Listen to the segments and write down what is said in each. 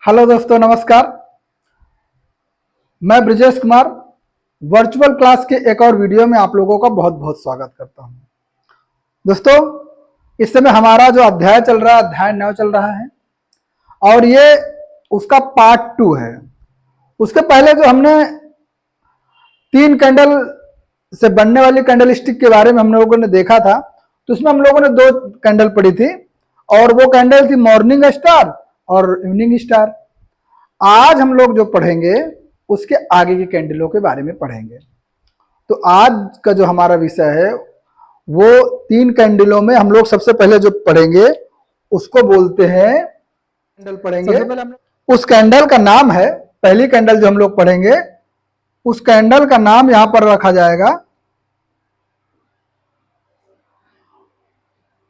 Hello दोस्तों, नमस्कार। मैं ब्रिजेश कुमार वर्चुअल क्लास के एक और वीडियो में आप लोगों का बहुत बहुत स्वागत करता हूं। दोस्तों, इस समय हमारा जो अध्याय चल रहा है, अध्याय 9 चल रहा है और ये उसका पार्ट 2 है। उसके पहले जो हमने 3 कैंडल से बनने वाली कैंडल स्टिक के बारे में हम लोगों ने देखा था, तो उसमें हम लोगों ने 2 कैंडल पढ़ी थी और वो कैंडल थी मॉर्निंग स्टार और इवनिंग स्टार। आज हम लोग जो पढ़ेंगे उसके आगे की कैंडलों के बारे में पढ़ेंगे। तो आज का जो हमारा विषय है वो 3 कैंडलों में हम लोग सबसे पहले जो पढ़ेंगे उसको बोलते हैं कैंडल पढ़ेंगे। सबसे पहले उस कैंडल का नाम है, पहली कैंडल जो हम लोग पढ़ेंगे उस कैंडल का नाम यहां पर रखा जाएगा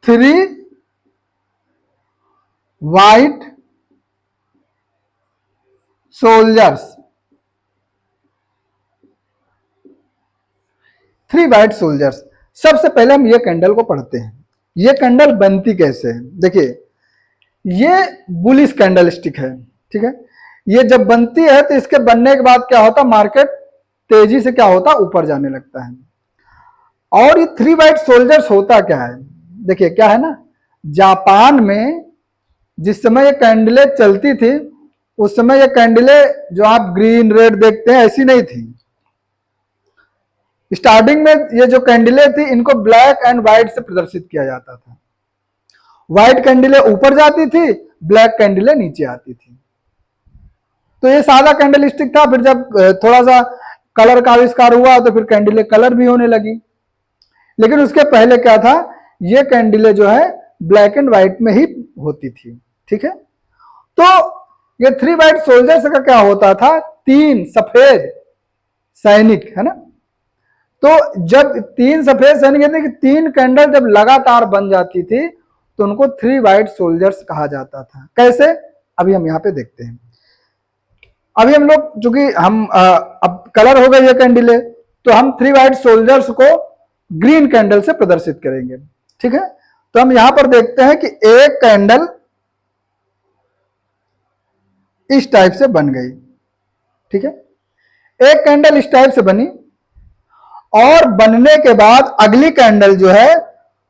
3 वाइट सोल्जर्स। 3 white soldiers. सबसे पहले हम ये कैंडल को पढ़ते हैं। ये कैंडल बनती कैसे है? देखिए, ये बुलिश कैंडल स्टिक है, ठीक है। ये जब बनती है तो इसके बनने के बाद क्या होता, मार्केट तेजी से क्या होता, ऊपर जाने लगता है। और ये 3 वाइट सोल्जर्स होता क्या है? देखिए क्या है ना, जापान में जिस समय ये कैंडलें चलती थी उस समय ये कैंडलें जो आप ग्रीन रेड देखते हैं ऐसी नहीं थी। स्टार्टिंग में ये जो कैंडलें थी इनको ब्लैक एंड व्हाइट से प्रदर्शित किया जाता था। व्हाइट कैंडलें ऊपर जाती थी, ब्लैक कैंडलें नीचे आती थी। तो ये सादा कैंडल स्टिक था। फिर जब थोड़ा सा कलर का आविष्कार हुआ तो फिर कैंडलें कलर भी होने लगी। लेकिन उसके पहले क्या था, ये कैंडलें जो है ब्लैक एंड व्हाइट में ही होती थी, ठीक है। तो ये 3 वाइट सोल्जर्स का क्या होता था, 3 सफेद सैनिक, है ना। तो जब 3 सफेद सैनिक कहते हैं कि 3 कैंडल जब लगातार बन जाती थी तो उनको 3 वाइट सोल्जर्स कहा जाता था। कैसे, अभी हम यहाँ पे देखते हैं। अभी हम लोग चूंकि हम अब कलर हो गई है कैंडलें, तो हम 3 वाइट सोल्जर्स को ग्रीन कैंडल से प्रदर्शित करेंगे, ठीक है। तो हम यहां पर देखते हैं कि एक कैंडल इस टाइप से बन गई, ठीक है। एक कैंडल इस टाइप से बनी और बनने के बाद अगली कैंडल जो है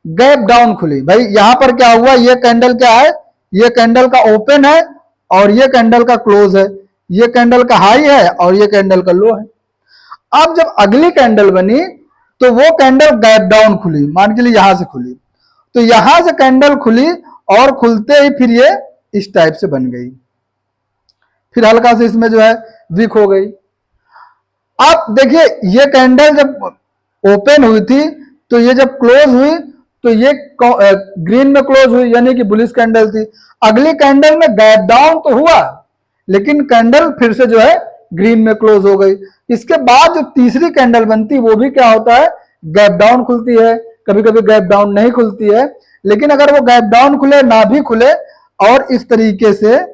गैप डाउन खुली। भाई यहां पर क्या हुआ, ये कैंडल क्या है, ये कैंडल का ओपन है और ये कैंडल का क्लोज है। ये कैंडल का हाई है और ये कैंडल का लो है। अब जब अगली कैंडल बनी तो वो कैंडल गैप डाउन खुली, मान के लिए यहां से खुली, तो यहां से कैंडल खुली और खुलते ही फिर ये इस टाइप से बन गई। फिर हल्का से इसमें जो है वीक हो गई। अब देखिए, ये कैंडल जब ओपन हुई थी तो ये जब क्लोज हुई तो ये ग्रीन में क्लोज हुई, यानी कि बुलिश कैंडल थी। अगली कैंडल में गैप डाउन तो हुआ लेकिन कैंडल फिर से जो है ग्रीन में क्लोज हो गई। इसके बाद जो तीसरी कैंडल बनती वो भी क्या होता है, गैप डाउन खुलती है। कभी कभी गैप डाउन नहीं खुलती है, लेकिन अगर वो गैप डाउन खुले ना भी खुले और इस तरीके से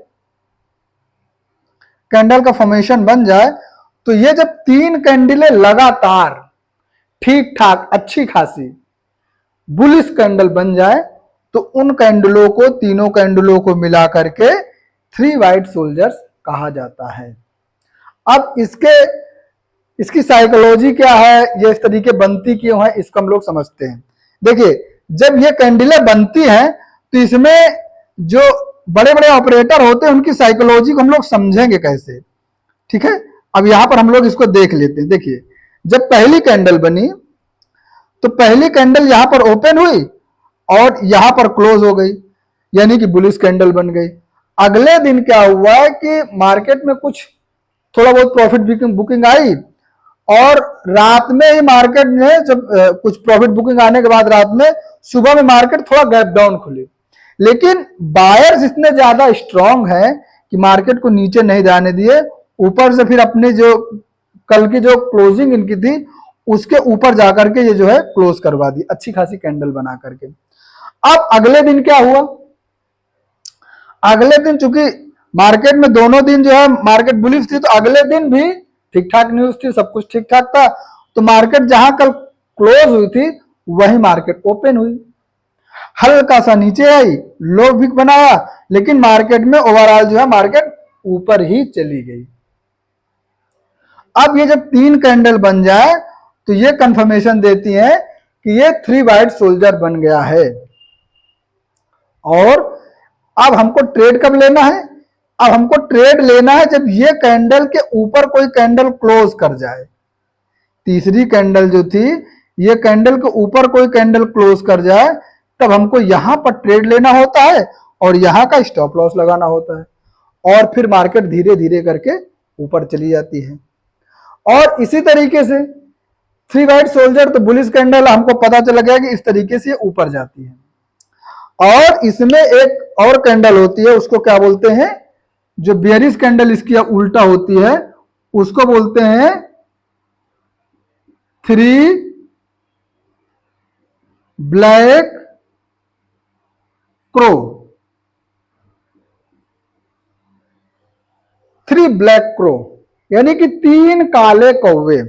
कैंडल का फॉर्मेशन बन जाए तो ये जब 3 कैंडलें लगातार ठीक ठाक अच्छी खासी बुलिश कैंडल बन जाए तो उन कैंडलों को, तीनों कैंडलों को मिला करके 3 वाइट सोल्जर्स कहा जाता है। अब इसकी साइकोलॉजी क्या है, ये इस तरीके बनती क्यों है, इसको हम लोग समझते हैं। देखिए, जब ये कैंडलें बनती हैं तो इसमें जो बड़े बड़े ऑपरेटर होते हैं उनकी साइकोलॉजी को हम लोग समझेंगे कैसे, ठीक है। अब यहां पर हम लोग इसको देख लेते हैं। देखिए, जब पहली कैंडल बनी तो पहली कैंडल यहां पर ओपन हुई और यहां पर क्लोज हो गई, यानी कि बुलिश कैंडल बन गई। अगले दिन क्या हुआ कि मार्केट में कुछ थोड़ा बहुत प्रॉफिट बुकिंग आई और रात में ही मार्केट में जब कुछ प्रॉफिट बुकिंग आने के बाद रात में सुबह में मार्केट थोड़ा गैप डाउन खुली। लेकिन बायर्स इतने ज्यादा स्ट्रांग हैं कि मार्केट को नीचे नहीं जाने दिए, ऊपर से फिर अपनी जो कल की जो क्लोजिंग इनकी थी उसके ऊपर जाकर के ये जो है क्लोज करवा दी, अच्छी खासी कैंडल बना करके। अब अगले दिन क्या हुआ, अगले दिन चूंकि मार्केट में दोनों दिन जो है मार्केट बुलिश थी तो अगले दिन भी ठीक ठाक न्यूज थी, सब कुछ ठीक ठाक था। तो मार्केट जहां कल क्लोज हुई थी वही मार्केट ओपन हुई, हल्का सा नीचे आई, लो भी बनाया, लेकिन मार्केट में ओवरऑल जो है मार्केट ऊपर ही चली गई। अब ये जब 3 कैंडल बन जाए तो ये कंफर्मेशन देती है कि ये 3 वाइट सोल्जर बन गया है। और अब हमको ट्रेड कब लेना है? अब हमको ट्रेड लेना है जब ये कैंडल के ऊपर कोई कैंडल क्लोज कर जाए। तीसरी कैंडल जो थी, ये कैंडल के ऊपर कोई कैंडल क्लोज कर जाए, तब हमको यहां पर ट्रेड लेना होता है और यहां का स्टॉप लॉस लगाना होता है, और फिर मार्केट धीरे धीरे करके ऊपर चली जाती है। और इसी तरीके से 3 वाइट सोल्जर, तो बुलिश कैंडल हमको पता चल गया कि इस तरीके से ऊपर जाती है। और इसमें एक और कैंडल होती है, उसको क्या बोलते हैं? जो बेयरिश कैंडल इसकी उल्टा होती है उसको बोलते हैं 3 ब्लैक क्रो। 3 ब्लैक क्रो यानी कि 3 काले कौवे।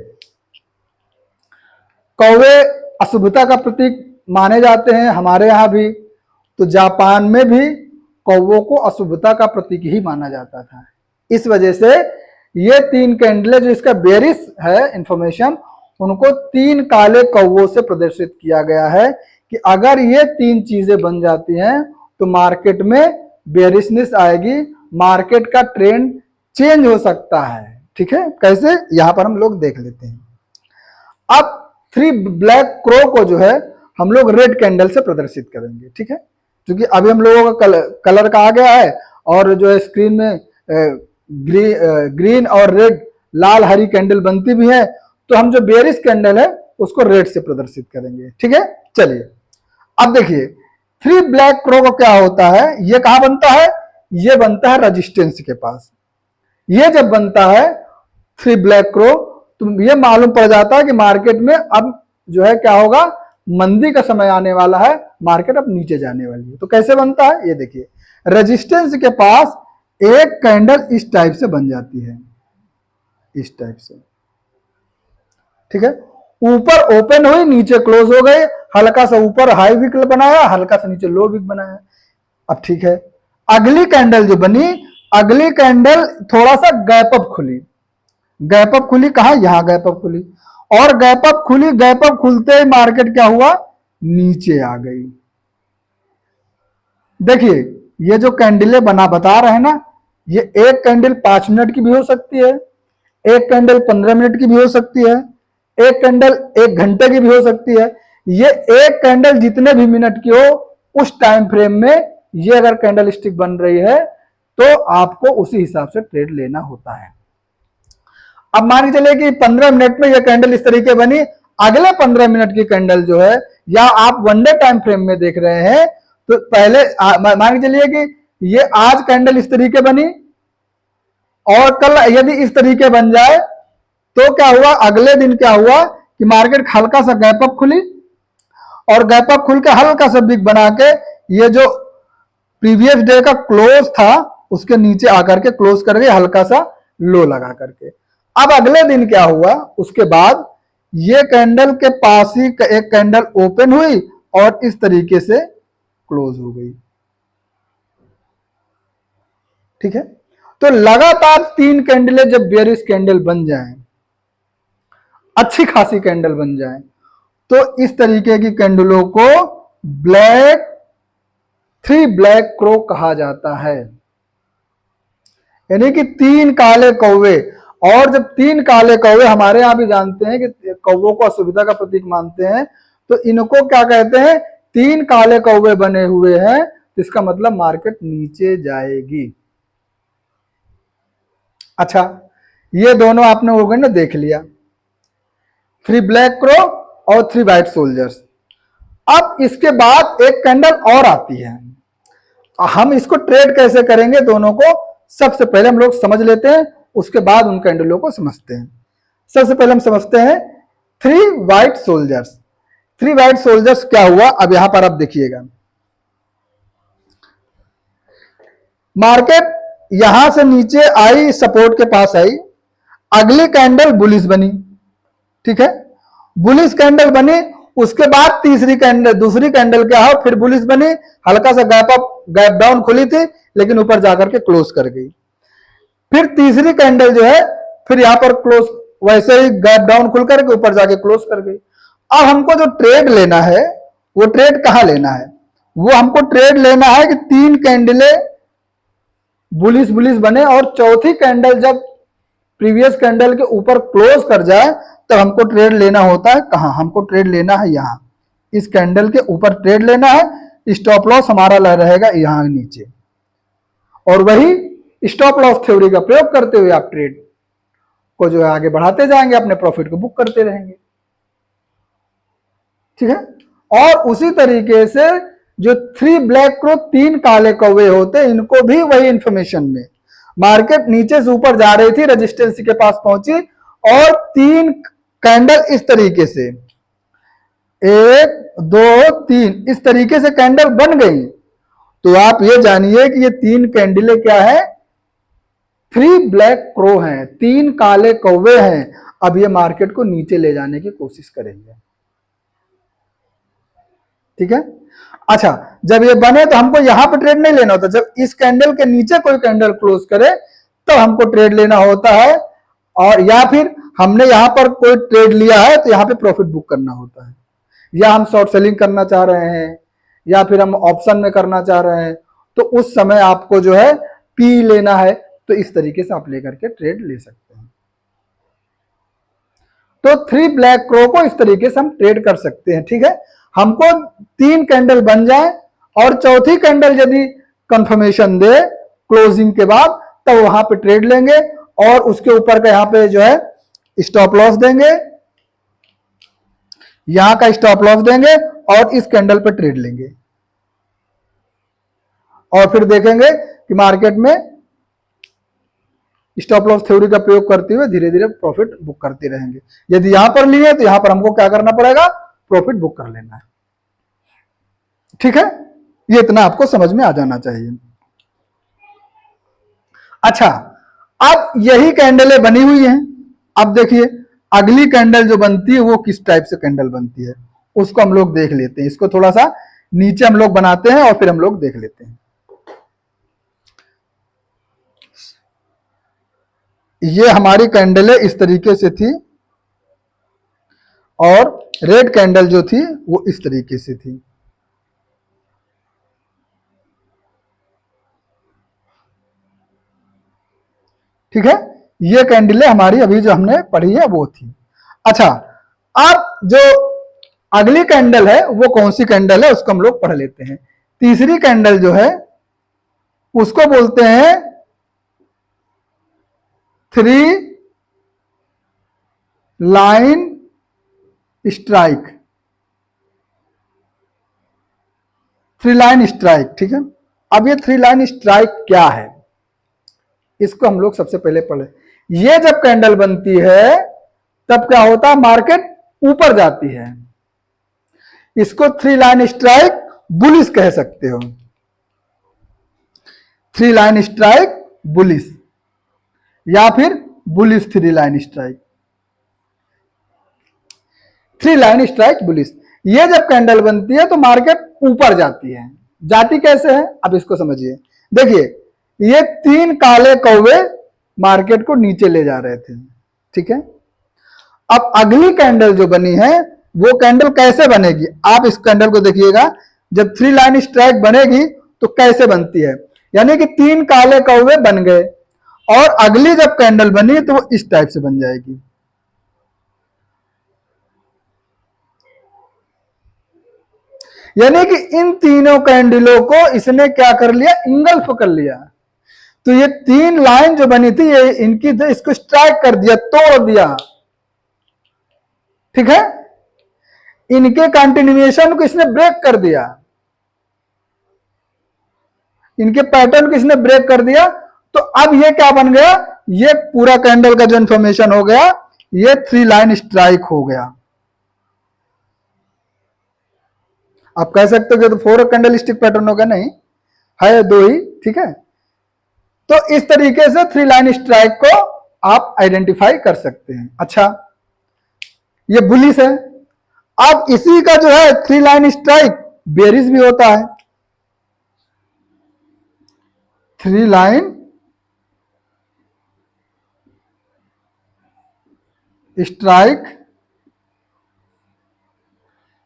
कौवे अशुभता का प्रतीक माने जाते हैं, हमारे यहां भी। तो जापान में भी कौवों को अशुभता का प्रतीक ही माना जाता था। इस वजह से ये 3 कैंडलें जो इसका बेयरिश है इंफॉर्मेशन, उनको 3 काले कौवों से प्रदर्शित किया गया है कि अगर ये 3 चीजें बन जाती हैं तो मार्केट में बेयरिशनेस आएगी, मार्केट का ट्रेंड चेंज हो सकता है। ठीक है, कैसे? यहां पर हम लोग देख लेते हैं। अब 3 ब्लैक क्रो को जो है हम लोग रेड कैंडल से प्रदर्शित करेंगे। ठीक है, क्योंकि अभी हम लोगों का कलर का आ गया है और जो है स्क्रीन में ग्रीन और रेड, लाल हरी कैंडल बनती भी है, तो हम जो बेयरिश कैंडल है उसको रेड से प्रदर्शित करेंगे। ठीक है, चलिए अब देखिए 3 ब्लैक क्रो को क्या होता है, ये कहां बनता है? ये बनता है रेजिस्टेंस के पास। ये जब बनता है 3 ब्लैक क्रो, तो ये मालूम पड़ जाता है कि मार्केट में अब जो है क्या होगा, मंदी का समय आने वाला है, मार्केट अब नीचे जाने वाली है। तो कैसे बनता है? ये देखिए, रेजिस्टेंस के पास एक कैंडल इस टाइप से बन जाती है, इस टाइप से। ठीक है, ऊपर ओपन हुई, नीचे क्लोज हो गए, हल्का सा ऊपर हाई विक बनाया, हल्का सा नीचे लो विक बनाया। अब ठीक है, अगली कैंडल जो बनी, अगली कैंडल थोड़ा सा गैप अप खुली। गैप अप खुली कहा? यहां गैप अप खुली, और गैप अप खुली, गैप अप खुलते ही मार्केट क्या हुआ? नीचे आ गई। देखिए ये जो कैंडलें बता रहे हैं ना, ये एक कैंडल 5 मिनट की भी हो सकती है, एक कैंडल 15 मिनट की भी हो सकती है, एक कैंडल 1 घंटे की भी हो सकती है। ये एक कैंडल जितने भी मिनट की हो, उस टाइम फ्रेम में ये अगर कैंडल स्टिक बन रही है तो आपको उसी हिसाब से ट्रेड लेना होता है। अब मान के चलिए कि 15 मिनट में ये कैंडल इस तरीके बनी, अगले 15 मिनट की कैंडल जो है, या आप 1 डे टाइम फ्रेम में देख रहे हैं, तो पहले मान के चलिए कि ये आज कैंडल इस तरीके बनी और कल यदि इस तरीके बन जाए तो क्या हुआ? अगले दिन क्या हुआ कि मार्केट हल्का सा गैप अप खुली, और गैप अप खुल के हल्का सा बिग बना के ये जो प्रीवियस डे का क्लोज था उसके नीचे आकर के क्लोज कर गई, हल्का सा लो लगा करके। अब अगले दिन क्या हुआ? उसके बाद ये कैंडल के पास ही एक कैंडल ओपन हुई और इस तरीके से क्लोज हो गई। ठीक है, तो लगातार 3 कैंडलें जब बेयरिश कैंडल बन जाएं, अच्छी खासी कैंडल बन जाएं, तो इस तरीके की कैंडलों को 3 ब्लैक क्रो कहा जाता है। यानी कि 3 काले कौवे। और जब 3 काले कौवे, हमारे यहां भी जानते हैं कि कौवों को असुविधा का प्रतीक मानते हैं, तो इनको क्या कहते हैं? 3 काले कौवे बने हुए हैं, तो इसका मतलब मार्केट नीचे जाएगी। अच्छा, ये दोनों आपने हो गए ना, देख लिया, 3 ब्लैक क्रो और 3 व्हाइट सोल्जर्स। अब इसके बाद एक कैंडल और आती है, हम इसको ट्रेड कैसे करेंगे दोनों को, सबसे पहले हम लोग समझ लेते हैं, उसके बाद उन कैंडलों को समझते हैं। सबसे पहले हम समझते हैं 3 व्हाइट सोल्जर्स। 3 व्हाइट सोल्जर्स क्या हुआ? अब यहां पर आप देखिएगा, मार्केट यहां से नीचे आई, सपोर्ट के पास आई, अगली कैंडल बुलिश बनी। ठीक है, बुलिश कैंडल बनी, उसके बाद तीसरी कैंडल, दूसरी कैंडल क्या हो, फिर बुलिश बनी, हल्का सा गैप अप, गैप डाउन खुली थी, लेकिन ऊपर जाकर के क्लोज कर गई। फिर तीसरी कैंडल जो है फिर यहां पर क्लोज, वैसे ही गैप डाउन खुल करके ऊपर जाके क्लोज कर गई। अब हमको जो ट्रेड लेना है वो ट्रेड कहां लेना है, वो हमको ट्रेड लेना है कि तीन कैंडले बुलिश बुलिश बने और चौथी कैंडल जब प्रीवियस कैंडल के ऊपर क्लोज कर जाए तब हमको ट्रेड लेना होता है कहां, हमको ट्रेड लेना है यहां, इस कैंडल के ऊपर ट्रेड लेना है। स्टॉप लॉस हमारा रहेगा यहां नीचे, और वही स्टॉप लॉस थ्योरी का प्रयोग करते हुए आप ट्रेड को जो है आगे बढ़ाते जाएंगे, अपने प्रॉफिट को बुक करते रहेंगे। ठीक है, और उसी तरीके से जो थ्री ब्लैक क्रो, तीन काले कौवे होते, इनको भी वही इंफॉर्मेशन में मार्केट नीचे से ऊपर जा रही थी, रेजिस्टेंस के पास पहुंची और तीन कैंडल इस तरीके से, एक दो तीन, इस तरीके से कैंडल बन गई, तो आप ये जानिए कि ये तीन कैंडले क्या है, थ्री ब्लैक क्रो हैं, तीन काले कौवे हैं। अब ये मार्केट को नीचे ले जाने की कोशिश करेंगे। ठीक है, अच्छा, जब ये बने तो हमको यहां पर ट्रेड नहीं लेना होता, जब इस कैंडल के नीचे कोई कैंडल क्लोज करे तो हमको ट्रेड लेना होता है, और या फिर हमने यहां पर कोई ट्रेड लिया है तो यहां पे प्रॉफिट बुक करना होता है, या हम शॉर्ट सेलिंग करना चाह रहे हैं या फिर हम ऑप्शन में करना चाह रहे हैं, तो उस समय आपको जो है पी लेना है, तो इस तरीके से आप लेकर के ट्रेड ले सकते हैं। तो थ्री ब्लैक क्रो को इस तरीके से हम ट्रेड कर सकते हैं। ठीक है, हमको तीन कैंडल बन जाए और चौथी कैंडल यदि कंफर्मेशन दे क्लोजिंग के बाद, तब वहां पे ट्रेड लेंगे और उसके ऊपर का यहां पे जो है स्टॉप लॉस देंगे, यहां का स्टॉप लॉस देंगे और इस कैंडल पे ट्रेड लेंगे, और फिर देखेंगे कि मार्केट में स्टॉप लॉस थ्योरी का प्रयोग करते हुए धीरे धीरे प्रॉफिट बुक करते रहेंगे। यदि यहां पर लिए तो यहां पर हमको क्या करना पड़ेगा, प्रॉफिट बुक कर लेना है। ठीक है, ये इतना आपको समझ में आ जाना चाहिए। अच्छा, अब यही कैंडलें बनी हुई हैं, अब देखिए अगली कैंडल जो बनती है वो किस टाइप से कैंडल बनती है, उसको हम लोग देख लेते हैं। इसको थोड़ा सा नीचे हम लोग बनाते हैं और फिर हम लोग देख लेते हैं। ये हमारी कैंडलें इस तरीके से थी और रेड कैंडल जो थी वो इस तरीके से थी। ठीक है, ये कैंडलें हमारी अभी जो हमने पढ़ी है वो थी। अच्छा, अब जो अगली कैंडल है वो कौन सी कैंडल है उसको हम लोग पढ़ लेते हैं। तीसरी कैंडल जो है उसको बोलते हैं three line strike, three line strike. ठीक है, अब ये थ्री लाइन स्ट्राइक क्या है इसको हम लोग सबसे पहले पढ़े। ये जब कैंडल बनती है तब क्या होता है, मार्केट ऊपर जाती है, इसको थ्री लाइन स्ट्राइक बुलिश कह सकते हो, थ्री लाइन स्ट्राइक बुलिश या फिर bullish three line strike, three line strike bullish. ये जब कैंडल बनती है तो मार्केट ऊपर जाती है, जाती कैसे है अब इसको समझिए। देखिए ये तीन काले कौवे मार्केट को नीचे ले जा रहे थे। ठीक है, अब अगली कैंडल जो बनी है वो कैंडल कैसे बनेगी, आप इस कैंडल को देखिएगा, जब थ्री लाइन स्ट्राइक बनेगी तो कैसे बनती है, यानी कि तीन काले कौवे बन गए और अगली जब कैंडल बनी तो वो इस टाइप से बन जाएगी। यानी कि इन तीनों कैंडलों को इसने क्या कर लिया, इंगल्फ कर लिया। तो ये तीन लाइन जो बनी थी ये इनकी इसको स्ट्राइक कर दिया, तोड़ दिया। ठीक है, इनके कंटिन्यूएशन को इसने ब्रेक कर दिया, इनके पैटर्न को इसने ब्रेक कर दिया। तो अब ये क्या बन गया, ये पूरा कैंडल का जो इंफॉर्मेशन हो गया ये थ्री लाइन स्ट्राइक हो गया। आप कह सकते हो कि तो फोर कैंडल स्टिक पैटर्न हो गया, नहीं है दो ही। ठीक है, तो इस तरीके से थ्री लाइन स्ट्राइक को आप आइडेंटिफाई कर सकते हैं। अच्छा, ये बुलिश है। अब इसी का जो है थ्री लाइन स्ट्राइक बेरिश भी होता है, three line strike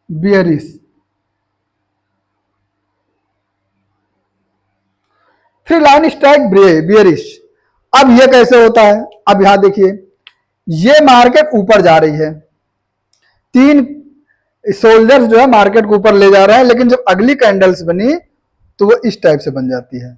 bearish, three line strike bearish. अब ये कैसे होता है? अब यहां देखिए, ये मार्केट ऊपर जा रही है, तीन सोल्जर्स जो है मार्केट को ऊपर ले जा रहे हैं, लेकिन जब अगली कैंडल्स बनी तो वो इस टाइप से बन जाती है।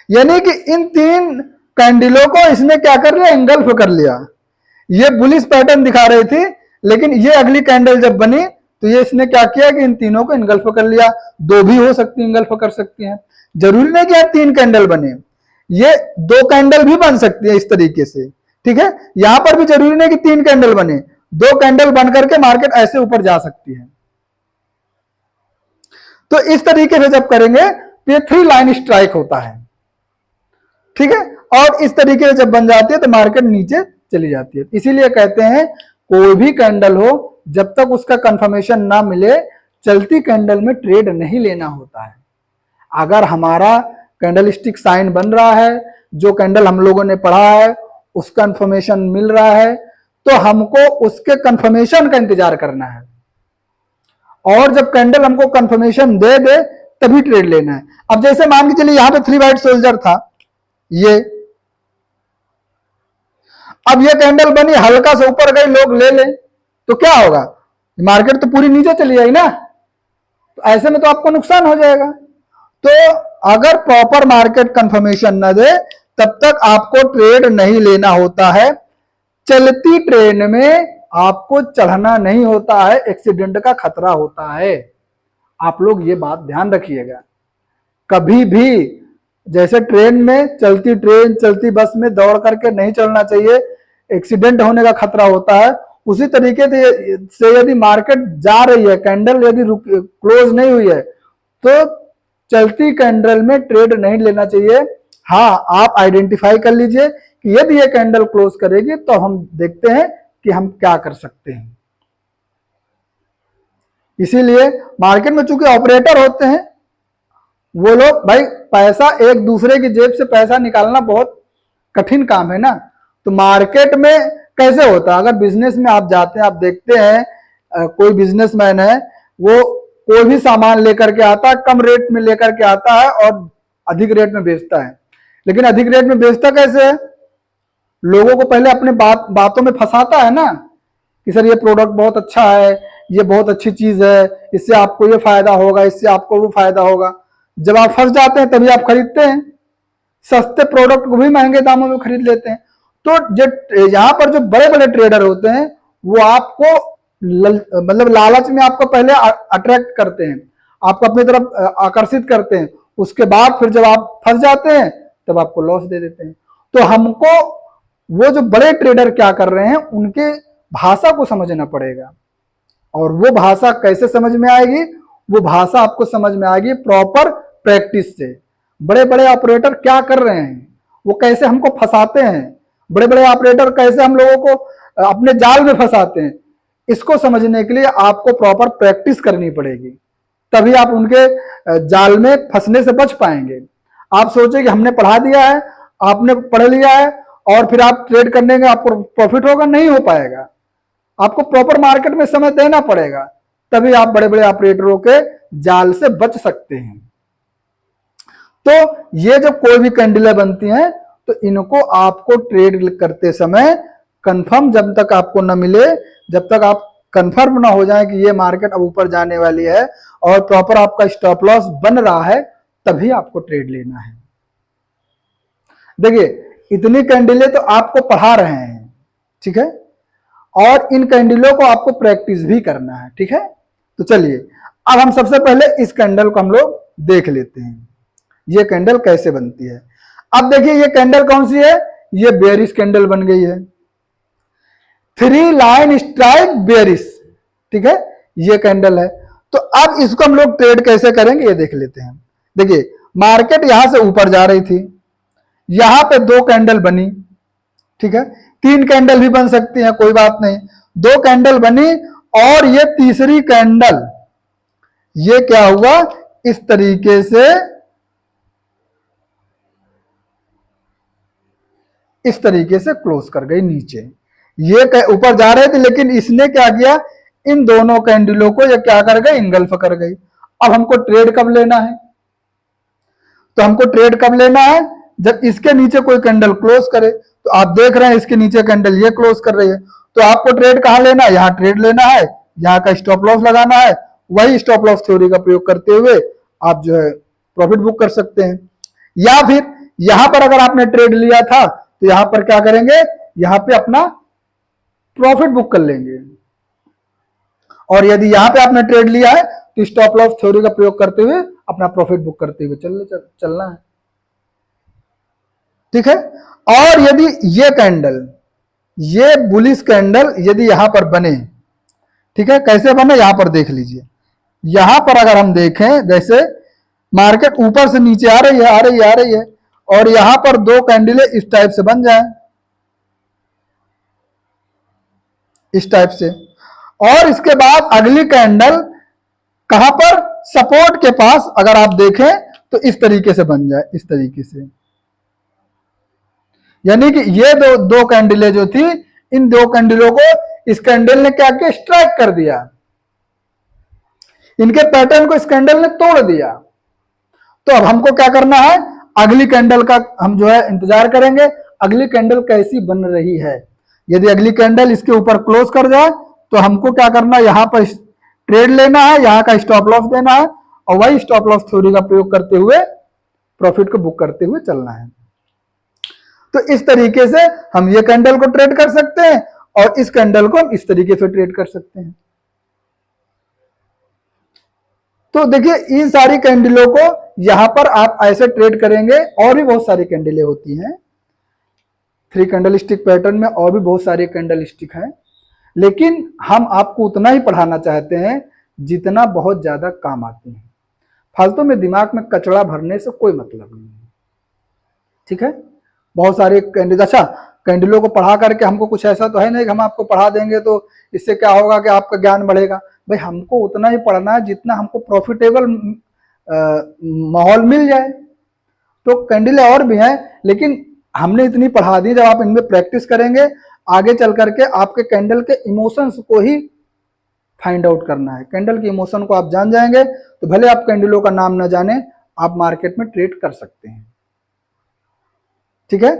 यानी कि इन तीन कैंडलों को इसने क्या कर लिया? एंगल्फ कर लिया। ये बुलिश पैटर्न दिखा रही थी, लेकिन ये अगली कैंडल जब बनी तो ये इसने क्या किया कि इन तीनों को एंगल्फ कर लिया। दो भी हो सकती है, एंगल्फ कर सकती हैं, जरूरी नहीं कि तीन कैंडल बने, ये दो कैंडल भी बन सकती है इस तरीके से, ठीक है। यहां पर भी जरूरी नहीं कि तीन कैंडल बने, दो कैंडल बन करके मार्केट ऐसे ऊपर जा सकती है। तो इस तरीके से जब करेंगे तो ये थ्री लाइन स्ट्राइक होता है, ठीक है। और इस तरीके से जब बन जाती है तो मार्केट नीचे चली जाती है। इसीलिए कहते हैं कोई भी कैंडल हो, जब तक उसका कंफर्मेशन ना मिले चलती कैंडल में ट्रेड नहीं लेना होता है। अगर हमारा कैंडलस्टिक साइन बन रहा है, जो कैंडल हम लोगों ने पढ़ा है उसका कंफर्मेशन मिल रहा है, तो हमको उसके कंफर्मेशन का इंतजार करना है, और जब कैंडल हमको कंफर्मेशन दे दे तभी ट्रेड लेना है। अब जैसे मान के चलिए यहां पे थ्री वाइट सोल्जर था, ये अब ये कैंडल बनी, हल्का से ऊपर गई, लोग ले लें तो क्या होगा? मार्केट तो पूरी नीचे चली जाएगी ना, तो ऐसे में तो आपको नुकसान हो जाएगा। तो अगर प्रॉपर मार्केट कंफर्मेशन न दे तब तक आपको ट्रेड नहीं लेना होता है। चलती ट्रेन में आपको चढ़ना नहीं होता है, एक्सीडेंट का खतरा होता है। आप लोग ये बात ध्यान रखिएगा, कभी भी जैसे ट्रेन में, चलती ट्रेन चलती बस में दौड़ करके नहीं चलना चाहिए, एक्सीडेंट होने का खतरा होता है। उसी तरीके से यदि मार्केट जा रही है, कैंडल यदि क्लोज नहीं हुई है, तो चलती कैंडल में ट्रेड नहीं लेना चाहिए। हाँ, आप आइडेंटिफाई कर लीजिए कि यदि ये कैंडल क्लोज करेगी तो हम देखते हैं कि हम क्या कर सकते हैं। इसीलिए मार्केट में चूंकि ऑपरेटर होते हैं, वो लोग भाई पैसा, एक दूसरे की जेब से पैसा निकालना बहुत कठिन काम है ना। तो मार्केट में कैसे होता है? अगर बिजनेस में आप जाते हैं, आप देखते हैं कोई बिजनेसमैन है, वो कोई भी सामान लेकर के आता है, कम रेट में लेकर के आता है और अधिक रेट में बेचता है। लेकिन अधिक रेट में बेचता कैसे है? लोगों को पहले अपने बातों में फंसाता है ना, कि सर ये प्रोडक्ट बहुत अच्छा है, ये बहुत अच्छी चीज है, इससे आपको ये फायदा होगा, इससे आपको वो फायदा होगा। जब आप फंस जाते हैं तभी आप खरीदते हैं, सस्ते प्रोडक्ट को भी महंगे दामों में खरीद लेते हैं। तो जो यहाँ पर जो बड़े बड़े ट्रेडर होते हैं वो आपको मतलब लालच में आपको पहले अट्रैक्ट करते हैं, आपको अपनी तरफ आकर्षित करते हैं, उसके बाद फिर जब आप फंस जाते हैं तब आपको लॉस दे देते हैं। तो हमको वो जो बड़े ट्रेडर क्या कर रहे हैं उनके भाषा को समझना पड़ेगा, और वो भाषा कैसे समझ में आएगी? वो भाषा आपको समझ में आएगी प्रॉपर प्रैक्टिस से। बड़े बड़े ऑपरेटर क्या कर रहे हैं, वो कैसे हमको फंसाते हैं, बड़े बड़े ऑपरेटर कैसे हम लोगों को अपने जाल में फंसाते हैं, इसको समझने के लिए आपको प्रॉपर प्रैक्टिस करनी पड़ेगी, तभी आप उनके जाल में फंसने से बच पाएंगे। आप सोचे कि हमने पढ़ा दिया है, आपने पढ़ लिया है और फिर आप ट्रेड करने का आपको प्रॉफिट होगा, नहीं हो पाएगा। आपको प्रॉपर मार्केट में समय देना पड़ेगा, तभी आप बड़े बड़े ऑपरेटरों के जाल से बच सकते हैं। तो ये जब कोई भी कैंडलें बनती हैं तो इनको आपको ट्रेड करते समय कंफर्म जब तक आपको न मिले, जब तक आप कंफर्म ना हो जाए कि ये मार्केट अब ऊपर जाने वाली है और प्रॉपर आपका स्टॉप लॉस बन रहा है, तभी आपको ट्रेड लेना है। देखिए, इतनी कैंडलें तो आपको पढ़ा रहे हैं, ठीक है, और इन कैंडलों को आपको प्रैक्टिस भी करना है, ठीक है। तो चलिए अब हम सबसे पहले इस कैंडल को हम लोग देख लेते हैं, ये कैंडल कैसे बनती है। अब देखिए ये कैंडल कौन सी है? ये बेयरिश कैंडल बन गई है, थ्री लाइन स्ट्राइक बेयरिश, ठीक है, ये कैंडल है। तो अब इसको हम लोग ट्रेड कैसे करेंगे ये देख लेते हैं। देखिए मार्केट यहां से ऊपर जा रही थी, यहां पे दो कैंडल बनी, ठीक है, तीन कैंडल भी बन सकती हैं, कोई बात नहीं, दो कैंडल बनी और ये तीसरी कैंडल, ये क्या हुआ, इस तरीके से इस तरीके से क्लोज कर गई नीचे। ये ऊपर जा रहे थे लेकिन इसने क्या किया, इन दोनों कैंडलों को ये क्या कर गई, इंगल्फ कर गई। अब हमको ट्रेड कब लेना है, तो हमको ट्रेड कब लेना है, जब इसके नीचे कोई कैंडल क्लोज करे। तो आप देख रहे हैं इसके नीचे कैंडल ये क्लोज कर रही है, तो आपको ट्रेड कहां लेना है, यहाँ ट्रेड लेना है, यहाँ का स्टॉप लॉस लगाना है। वही स्टॉप लॉस थ्योरी का प्रयोग करते हुए आप जो है प्रॉफिट बुक कर सकते हैं। या फिर यहां पर अगर आपने ट्रेड लिया था तो यहां पर क्या करेंगे, यहां पे अपना प्रॉफिट बुक कर लेंगे। और यदि यहां पे आपने ट्रेड लिया है तो स्टॉप लॉस थ्योरी का प्रयोग करते हुए अपना प्रॉफिट बुक करते हुए चलना है। ठीक है। और यदि ये कैंडल, ये बुलिश कैंडल यदि यहां पर बने, ठीक है, कैसे बने यहां पर देख लीजिए। यहां पर अगर हम देखें, जैसे मार्केट ऊपर से नीचे आ रही है, आ रही है, आ रही है, और यहां पर दो कैंडलें इस टाइप से बन जाए, इस टाइप से, और इसके बाद अगली कैंडल कहां पर, सपोर्ट के पास अगर आप देखें तो इस तरीके से बन जाए, इस तरीके से। यानी कि ये दो कैंडलें जो थी, इन दो कैंडलों को इस कैंडल ने क्या किया, स्ट्राइक कर दिया, इनके पैटर्न को इस कैंडल ने तोड़ दिया। तो अब हमको क्या करना है, अगली कैंडल का हम जो है इंतजार करेंगे, अगली कैंडल कैसी बन रही है। यदि अगली कैंडल इसके ऊपर क्लोज कर जाए तो हमको क्या करना है, यहां पर ट्रेड लेना है, यहां का स्टॉप लॉस देना है, और वही स्टॉप लॉस थ्योरी का प्रयोग करते हुए प्रॉफिट को बुक करते हुए चलना है। तो इस तरीके से हम ये कैंडल को ट्रेड कर सकते हैं और इस कैंडल को हम इस तरीके से ट्रेड कर सकते हैं। तो देखिए इन सारी कैंडलों को यहां पर आप ऐसे ट्रेड करेंगे, और भी बहुत सारी कैंडलें होती हैं 3 कैंडल स्टिक पैटर्न में, और भी बहुत सारे कैंडल स्टिक हैं, लेकिन हम आपको उतना ही पढ़ाना चाहते हैं जितना बहुत ज्यादा काम आती है। फालतू में दिमाग में कचरा भरने से कोई मतलब नहीं है। ठीक है, बहुत सारे कैंडल, अच्छा कैंडलों को पढ़ा करके हमको कुछ ऐसा तो है नहीं कि हम आपको पढ़ा देंगे तो इससे क्या होगा कि आपका ज्ञान बढ़ेगा। भाई हमको उतना ही पढ़ना है जितना हमको प्रॉफिटेबल माहौल मिल जाए। तो कैंडलें और भी हैं, लेकिन हमने इतनी पढ़ा दी, जब आप इनमें प्रैक्टिस करेंगे आगे चल करके आपके कैंडल के इमोशंस को ही फाइंड आउट करना है। कैंडल के इमोशन को आप जान जाएंगे तो भले आप कैंडलों का नाम न जाने, आप मार्केट में ट्रेड कर सकते हैं। ठीक है,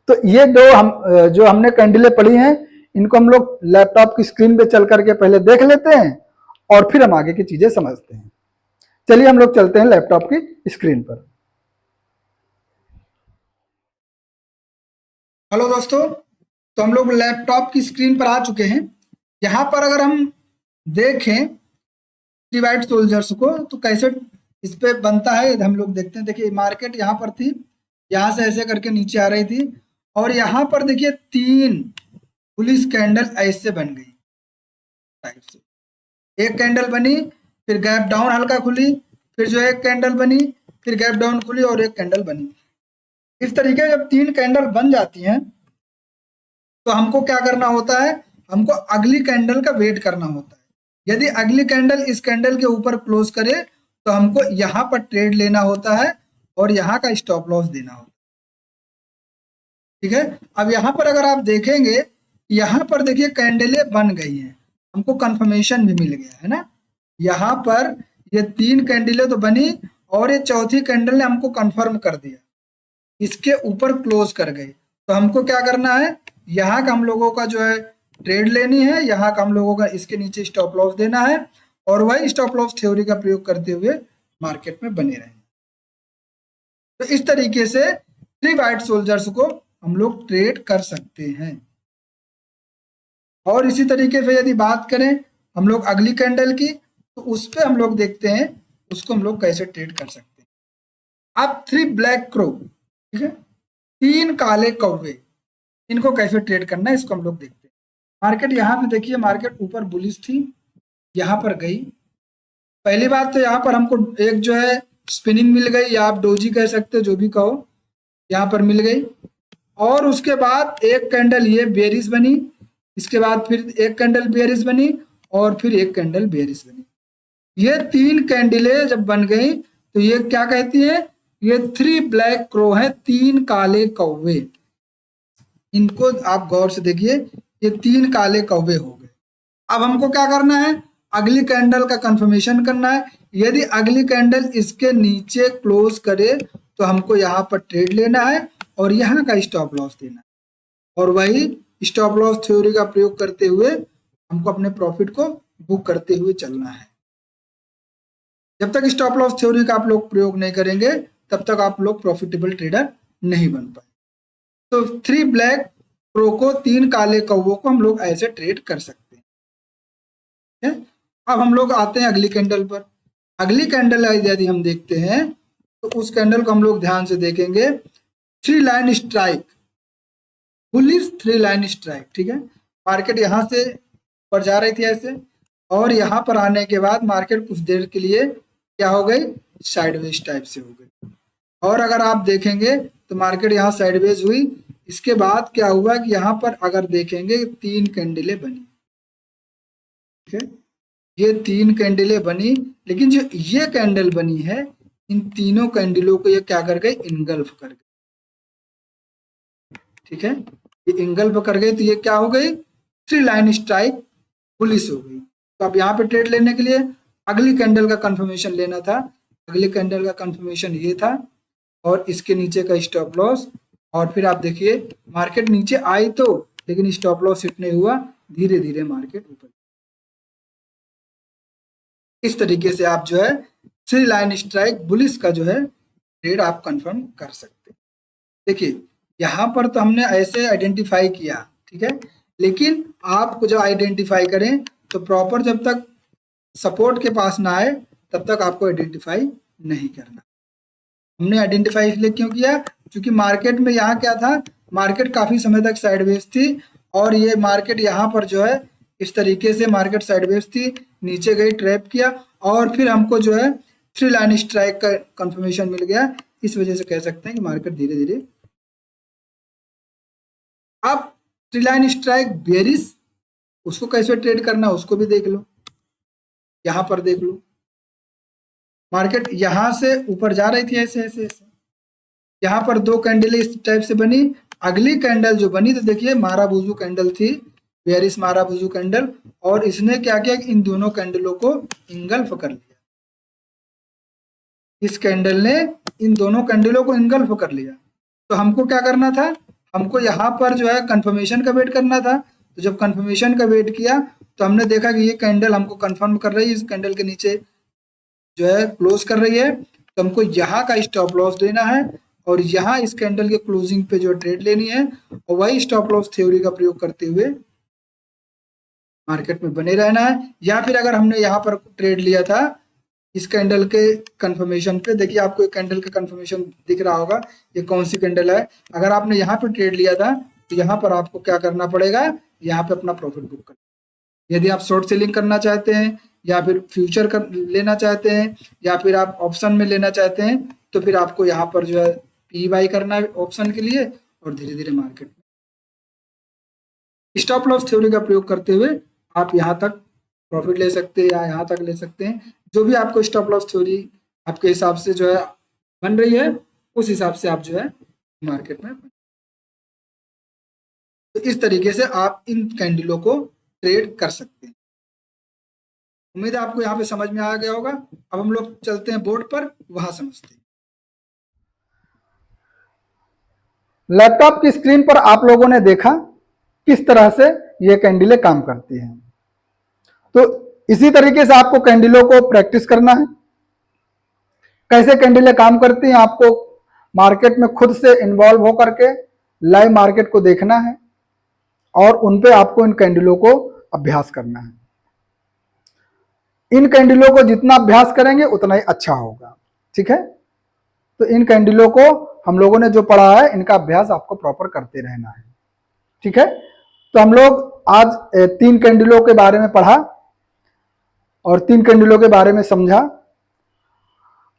तो ये दो जो हमने कैंडलें पढ़ी हैं, इनको हम लोग लैपटॉप की स्क्रीन पे चल करके पहले देख लेते हैं और फिर हम आगे की चीजें समझते हैं। चलिए हम लोग चलते हैं लैपटॉप की स्क्रीन पर। हेलो दोस्तों, तो हम लोग लैपटॉप की स्क्रीन पर आ चुके हैं। यहाँ पर अगर हम देखें थ्री वाइट सोल्जर्स को तो कैसे इस पे बनता है हम लोग देखते हैं। देखिए मार्केट यहाँ पर थी, यहाँ से ऐसे करके नीचे आ रही थी, और यहाँ पर देखिए 3 बुलिश कैंडल ऐसे बन गई टाइप से। एक कैंडल बनी, फिर गैप डाउन हल्का खुली, फिर जो एक कैंडल बनी, फिर गैप डाउन खुली और एक कैंडल बनी। इस तरीके से जब 3 कैंडल बन जाती हैं तो हमको क्या करना होता है, हमको अगली कैंडल का वेट करना होता है। यदि अगली कैंडल इस कैंडल के ऊपर क्लोज करे तो हमको यहाँ पर ट्रेड लेना होता है और यहाँ का स्टॉप लॉस देना होता है। ठीक है, अब यहाँ पर अगर आप देखेंगे, यहाँ पर देखिए कैंडलें बन गई हैं, हमको कंफर्मेशन भी मिल गया है ना। यहाँ पर ये 3 कैंडलें तो बनी और ये चौथी कैंडल ने हमको कंफर्म कर दिया, इसके ऊपर क्लोज कर गई। तो हमको क्या करना है, यहाँ का हम लोगों का जो है ट्रेड लेनी है, यहाँ का हम लोगों का इसके नीचे स्टॉप लॉस देना है, और वही स्टॉप लॉस थ्योरी का प्रयोग करते हुए मार्केट में बने रहें। तो इस तरीके से 3 वाइट सोल्जर्स को हम लोग ट्रेड कर सकते हैं। और इसी तरीके से यदि बात करें हम लोग अगली कैंडल की, तो उस पर हम लोग देखते हैं उसको हम लोग कैसे ट्रेड कर सकते हैं। अब 3 ब्लैक क्रो, ठीक है, 3 काले कौवे, इनको कैसे ट्रेड करना है इसको हम लोग देखते हैं। मार्केट यहाँ पे देखिए, मार्केट ऊपर बुलिश थी, यहाँ पर गई। पहली बात तो यहाँ पर हमको एक जो है स्पिनिंग मिल गई, या आप डोजी कह सकते हो, जो भी कहो, यहाँ पर मिल गई। और उसके बाद एक कैंडल ये बेरिश बनी, इसके बाद फिर एक कैंडल बेरिश बनी, और फिर एक कैंडल बेरिश बनी। ये 3 कैंडलें जब बन गई तो ये क्या कहती है, ये 3 ब्लैक क्रो है, 3 काले कौवे। इनको आप गौर से देखिए, ये 3 काले कौवे हो गए। अब हमको क्या करना है, अगली कैंडल का कंफर्मेशन करना है। यदि अगली कैंडल इसके नीचे क्लोज करे तो हमको यहाँ पर ट्रेड लेना है और यहाँ का स्टॉप लॉस देना है, और वही स्टॉप लॉस थ्योरी का प्रयोग करते हुए हमको अपने प्रॉफिट को बुक करते हुए चलना है। जब तक स्टॉप लॉस थ्योरी का आप लोग प्रयोग नहीं करेंगे तब तक आप लोग प्रॉफिटेबल ट्रेडर नहीं बन पाए। तो 3 ब्लैक प्रो को, 3 काले कौवों को हम लोग ऐसे ट्रेड कर सकते हैं। अब हम लोग आते हैं अगली कैंडल पर। अगली कैंडल यदि हम देखते हैं तो उस कैंडल को हम लोग ध्यान से देखेंगे। 3 line strike, bullish 3 line strike, ठीक है। मार्केट यहाँ से ऊपर जा रही थी ऐसे, और यहाँ पर आने के बाद मार्केट कुछ देर के लिए क्या हो गई, साइडवेज टाइप से हो गई। और अगर आप देखेंगे तो मार्केट यहाँ साइडवेज हुई। इसके बाद क्या हुआ कि यहाँ पर अगर देखेंगे 3 कैंडलें बनी, ठीक है, ये 3 कैंडलें बनी, लेकिन जो ये कैंडल बनी है इन तीनों कैंडलों को ये क्या कर गए, इनगल्फ कर गए, ठीक है। ये इनगल्फ कर गए तो ये क्या हो गई, 3 लाइन स्ट्राइक बुलिश हो गई। तो अब यहाँ पे ट्रेड लेने के लिए अगली कैंडल का कंफर्मेशन लेना था। अगली कैंडल का कंफर्मेशन ये था और इसके नीचे का स्टॉप लॉस। और फिर आप देखिए मार्केट नीचे आई तो, लेकिन स्टॉप लॉस हिट नहीं हुआ, धीरे धीरे मार्केट ऊपर। इस तरीके से आप जो है 3 लाइन स्ट्राइक बुलिश का जो है ट्रेड आप कंफर्म कर सकते हैं। देखिए यहाँ पर तो हमने ऐसे आइडेंटिफाई किया, ठीक है, लेकिन आपको जब आइडेंटिफाई करें तो प्रॉपर जब तक सपोर्ट के पास ना आए तब तक आपको आइडेंटिफाई नहीं करना। हमने आइडेंटिफाई इसलिए क्यों किया, क्योंकि मार्केट में यहाँ क्या था, मार्केट काफी समय तक साइडवेज थी और ये मार्केट यहाँ पर जो है इस तरीके से मार्केट साइडवेज थी, नीचे गई, ट्रैप किया, और फिर हमको जो है 3 लाइन स्ट्राइक का कंफर्मेशन मिल गया। इस वजह से कह सकते हैं कि मार्केट धीरे धीरे। अब 3 लाइन स्ट्राइक बेरिश, उसको कैसे ट्रेड करना उसको भी देख लो। यहाँ पर देख लो मार्केट यहाँ से ऊपर जा रही थी ऐसे ऐसे ऐसे, यहाँ पर 2 कैंडल इस टाइप से बनी। अगली कैंडल जो बनी तो देखिए माराबुजू कैंडल थी, बेरिश माराबुजू कैंडल, और इसने क्या किया कि इन दोनों कैंडलों को इंगल्फ कर लिया। इस कैंडल ने इन दोनों कैंडलों को इंगल्फ कर लिया। तो हमको क्या करना था, हमको यहाँ पर जो है कंफर्मेशन का वेट करना था। तो जब कंफर्मेशन का वेट किया तो हमने देखा कि ये कैंडल हमको कंफर्म कर रही है, इस कैंडल के नीचे जो है क्लोज कर रही है, तो हमको यहाँ का स्टॉप लॉस देना है और यहाँ इस कैंडल के क्लोजिंग पे जो ट्रेड लेनी है, और वही स्टॉप लॉस थ्योरी का प्रयोग करते हुए मार्केट में बने रहना है। या फिर अगर हमने यहाँ पर ट्रेड लिया था इस कैंडल के कंफर्मेशन पे, देखिए आपको एक कैंडल का कंफर्मेशन दिख रहा होगा, ये कौन सी कैंडल है। अगर आपने यहाँ पे ट्रेड लिया था तो यहाँ पर आपको क्या करना पड़ेगा, यहाँ पे अपना प्रॉफिट बुक करना। यदि आप शॉर्ट सेलिंग करना चाहते हैं या फिर फ्यूचर कर लेना चाहते हैं या फिर आप ऑप्शन में लेना चाहते हैं तो फिर आपको यहाँ पर जो है पी बाई करना है ऑप्शन के लिए, और धीरे धीरे मार्केट में स्टॉप लॉस थ्योरी का प्रयोग करते हुए आप यहाँ तक प्रॉफिट ले सकते हैं या यहाँ तक ले सकते हैं। जो भी आपको स्टॉप लॉस थ्योरी आपके हिसाब से जो है बन रही है उस हिसाब से आप जो है मार्केट में। तो इस तरीके से आप इन कैंडलों को ट्रेड कर सकते हैं। उम्मीद है आपको यहाँ पे समझ में आ गया होगा। अब हम लोग चलते हैं बोर्ड पर, वहां समझते हैं। लैपटॉप की स्क्रीन पर आप लोगों ने देखा किस तरह से ये कैंडलें काम करती हैं। तो इसी तरीके से आपको कैंडलों को प्रैक्टिस करना है। कैसे कैंडलें काम करती हैं आपको मार्केट में खुद से इन्वॉल्व होकर के लाइव मार्केट को देखना है और उन पे आपको इन कैंडलों को अभ्यास करना है। इन कैंडलों को जितना अभ्यास करेंगे उतना ही अच्छा होगा, ठीक है। तो इन कैंडलों को हम लोगों ने जो पढ़ा है इनका अभ्यास आपको प्रॉपर करते रहना है, ठीक है। तो हम लोग आज 3 कैंडलों के बारे में पढ़ा और 3 कैंडलों के बारे में समझा।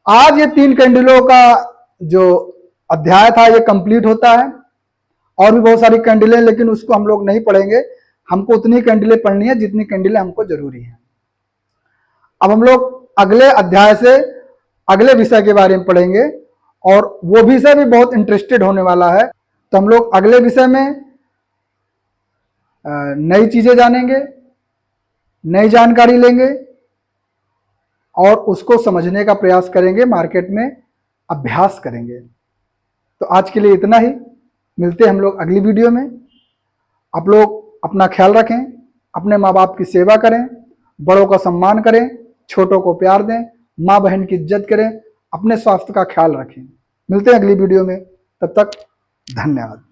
आज ये 3 कैंडलों का जो अध्याय था ये कंप्लीट होता है। और भी बहुत सारी कैंडलें, लेकिन उसको हम लोग नहीं पढ़ेंगे। हमको उतनी कैंडलें पढ़नी है जितनी कैंडलें हमको जरूरी है। अब हम लोग अगले अध्याय से अगले विषय के बारे में पढ़ेंगे और वो विषय भी बहुत इंटरेस्टेड होने वाला है। तो हम लोग अगले विषय में नई चीजें जानेंगे, नई जानकारी लेंगे और उसको समझने का प्रयास करेंगे, मार्केट में अभ्यास करेंगे। तो आज के लिए इतना ही, मिलते हैं हम लोग अगली वीडियो में। आप लोग अपना ख्याल रखें, अपने माँ बाप की सेवा करें, बड़ों का सम्मान करें, छोटों को प्यार दें, माँ बहन की इज्जत करें, अपने स्वास्थ्य का ख्याल रखें। मिलते हैं अगली वीडियो में, तब तक धन्यवाद।